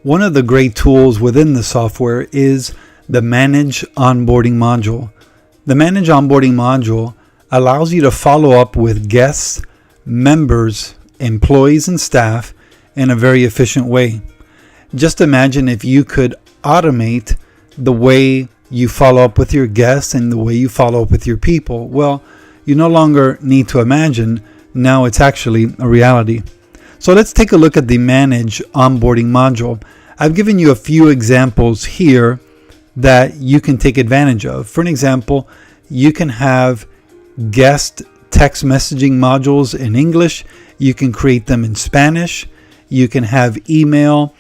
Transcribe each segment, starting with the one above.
One of the great tools within the software is the Manage Onboarding module. The Manage Onboarding module allows you to follow up with guests, members, employees, and staff in a very efficient way. Just imagine if you could automate the way you follow up with your guests and the way you follow up with your people. Well, you no longer need to imagine. Now it's actually a reality. So let's take a look at the Manage Onboarding module. I've given you a few examples here that you can take advantage of. For an example, you can have guest text messaging modules in English. You can create them in Spanish. You can have email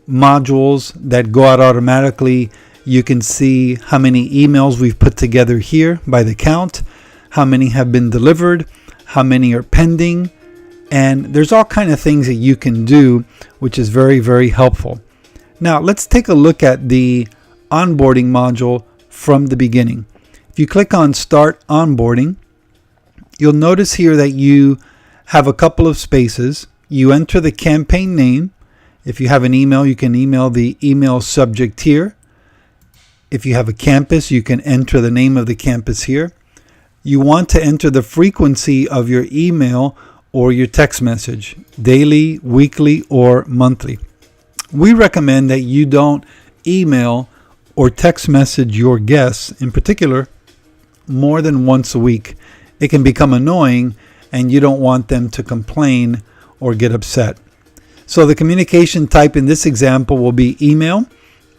modules that go out automatically. You can see how many emails we've put together here by the count, how many have been delivered, how many are pending, and there's all kind of things that you can do, which is very, very helpful. Now let's take a look at the onboarding module from the beginning. If you click on Start Onboarding, you'll notice here that you have a couple of spaces. You enter the campaign name. If you have an email, you can email the email subject here. If you have a campus, you can enter the name of the campus here. You want to enter the frequency of your email or your text message, daily, weekly, or monthly. We recommend that you don't email or text message your guests, in particular, more than once a week. It can become annoying and you don't want them to complain or get upset. So the communication type in this example will be email.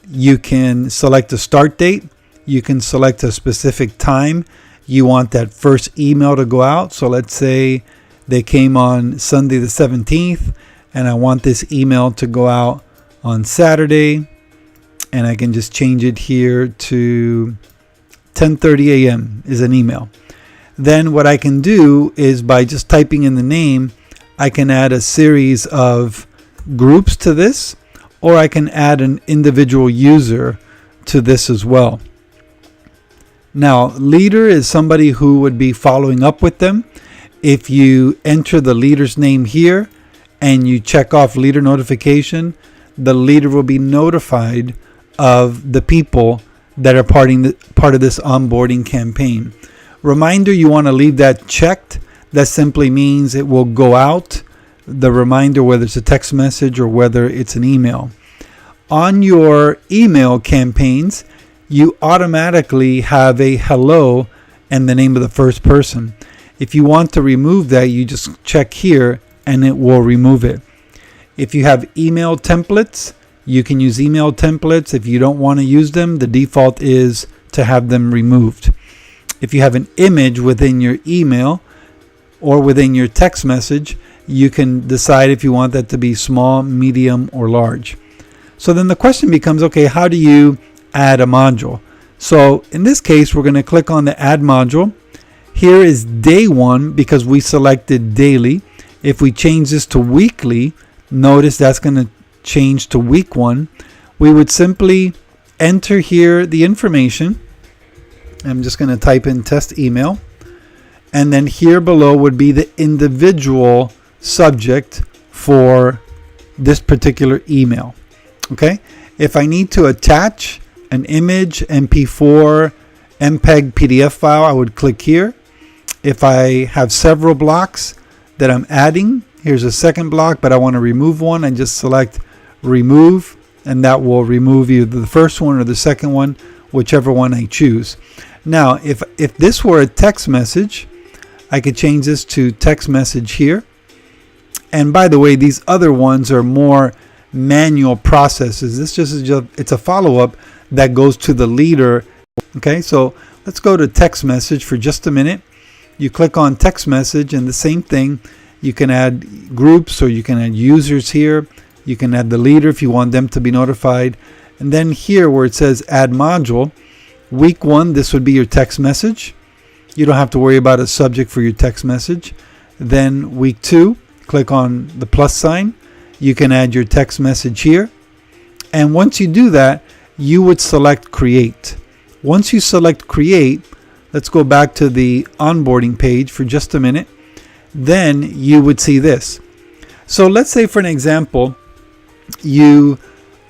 You can select a start date. You can select a specific time you want that first email to go out. So let's say they came on Sunday the 17th and I want this email to go out on Saturday, and I can just change it here to 10:30 a.m. is an email. Then what I can do is by just typing in the name, I can add a series of groups to this, or I can add an individual user to this as well. Now, leader is somebody who would be following up with them. If you enter the leader's name here and you check off leader notification, the leader will be notified of the people that are part of this onboarding campaign. Reminder, you want to leave that checked. That simply means it will go out, the reminder, whether it's a text message or whether it's an email. On your email campaigns, you automatically have a hello and the name of the first person. If you want to remove that, you just check here and it will remove it. If you have email templates, you can use email templates. If you don't want to use them, the default is to have them removed. If you have an image within your email or within your text message, you can decide if you want that to be small, medium, or large. So then the question becomes, okay, how do you add a module? So in this case, we're going to click on the Add Module. Here is day one because we selected daily. If we change this to weekly, notice that's going to change to week one. We would simply enter here the information. I'm just going to type in test email. And then here below would be the individual subject for this particular email. Okay. If I need to attach an image, MP4, MPEG PDF file, I would click here. If I have several blocks that I'm adding, here's a second block, but I want to remove one, and just select remove, and that will remove either the first one or the second one, whichever one I choose. Now, if this were a text message, I could change this to text message here. And by the way, these other ones are more manual processes. This it's a follow-up that goes to the leader. Okay, so let's go to text message for just a minute. You click on text message, and the same thing. You can add groups, or you can add users here. You can add the leader if you want them to be notified. And then here where it says add module, week one, this would be your text message. You don't have to worry about a subject for your text message. Then week two, click on the plus sign. You can add your text message here. And once you do that, you would select create. Once you select create, let's go back to the onboarding page for just a minute. Then you would see this. So let's say, for an example, you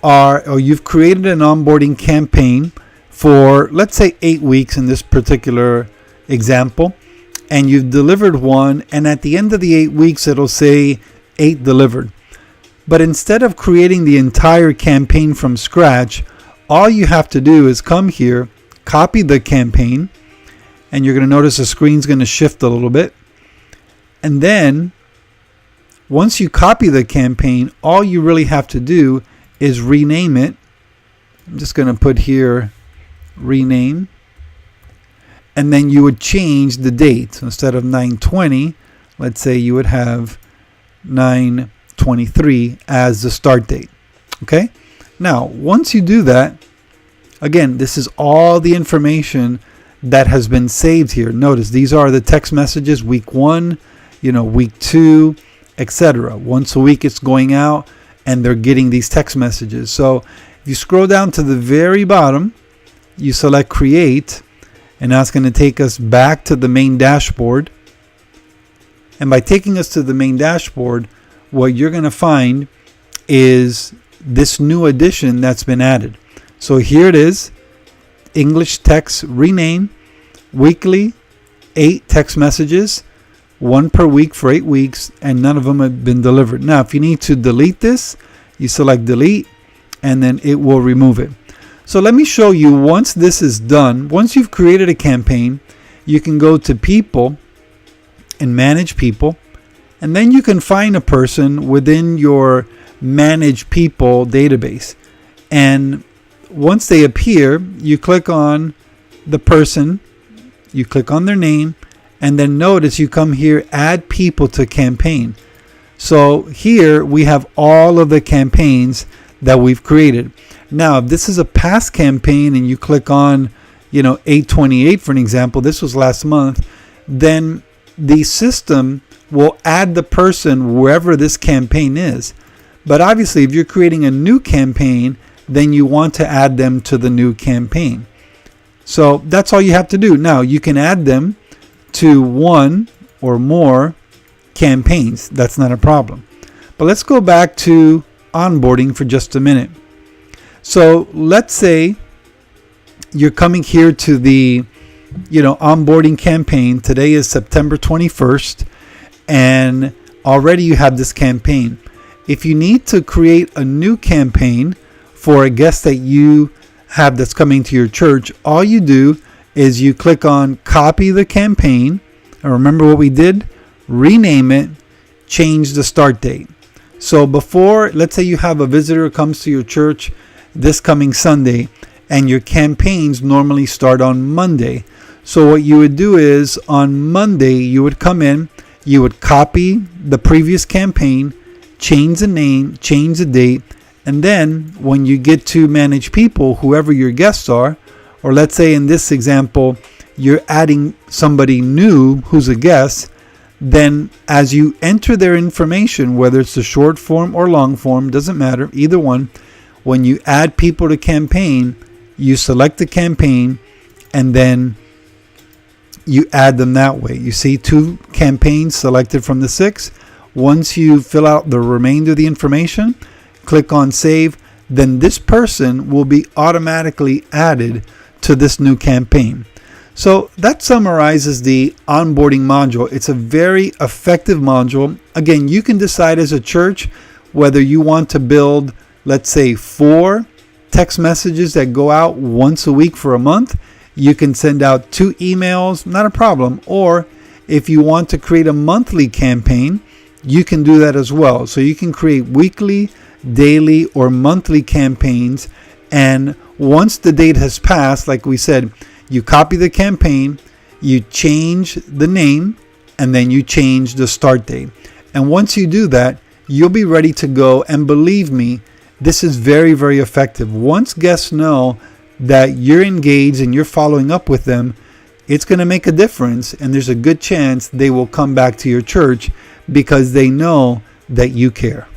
or you've created an onboarding campaign for, let's say, 8 weeks in this particular example, and you've delivered one, and at the end of the 8 weeks, it'll say 8 delivered. But instead of creating the entire campaign from scratch, all you have to do is come here, copy the campaign, and you're going to notice the screen's going to shift a little bit. And then once you copy the campaign, all you really have to do is rename it. I'm just going to put here rename. And then you would change the date. So instead of 9/20, let's say you would have 9/23 as the start date. Okay? Now, once you do that, again, this is all the information that has been saved here. Notice these are the text messages, week 1, week 2, etc. Once a week it's going out and they're getting these text messages. So if you scroll down to the very bottom, you select create, and that's going to take us back to the main dashboard. And by taking us to the main dashboard, what you're going to find is this new addition that's been added. So here it is, English text rename, weekly, 8 text messages, 1 per week for 8 weeks, and none of them have been delivered. Now, if you need to delete this, you select delete, and then it will remove it. So let me show you, once this is done, once you've created a campaign, you can go to people and manage people, and then you can find a person within your manage people database. And once they appear, you click on the person, you click on their name, and then notice you come here, add people to campaign. So here we have all of the campaigns that we've created. Now, if this is a past campaign and you click on, 8/28 for an example, this was last month, then the system will add the person wherever this campaign is. But obviously, if you're creating a new campaign, then you want to add them to the new campaign. So that's all you have to do. Now, you can add them to one or more campaigns. That's not a problem. But let's go back to onboarding for just a minute. So let's say you're coming here to the onboarding campaign. Today is September 21st, and already you have this campaign. If you need to create a new campaign for a guest that you have that's coming to your church, all you do is you click on copy the campaign, and remember what we did, rename it, change the start date. So before, let's say you have a visitor who comes to your church this coming Sunday, and your campaigns normally start on Monday. So what you would do is on Monday, you would come in, you would copy the previous campaign, change the name, change the date, and then when you get to manage people, whoever your guests are, or let's say in this example, you're adding somebody new who's a guest, then as you enter their information, whether it's the short form or long form, doesn't matter, either one, when you add people to campaign, you select the campaign and then you add them that way. You see 2 campaigns selected from the 6. Once you fill out the remainder of the information, click on save, then this person will be automatically added to this new campaign. So that summarizes the onboarding module. It's a very effective module. Again, you can decide as a church whether you want to build, let's say, 4 text messages that go out once a week for a month. You can send out 2 emails, not a problem. Or if you want to create a monthly campaign, you can do that as well. So you can create weekly, daily, or monthly campaigns. And once the date has passed, like we said, you copy the campaign, you change the name, and then you change the start date. And once you do that, you'll be ready to go. And believe me, this is very, very effective. Once guests know that you're engaged and you're following up with them, it's going to make a difference. And there's a good chance they will come back to your church because they know that you care.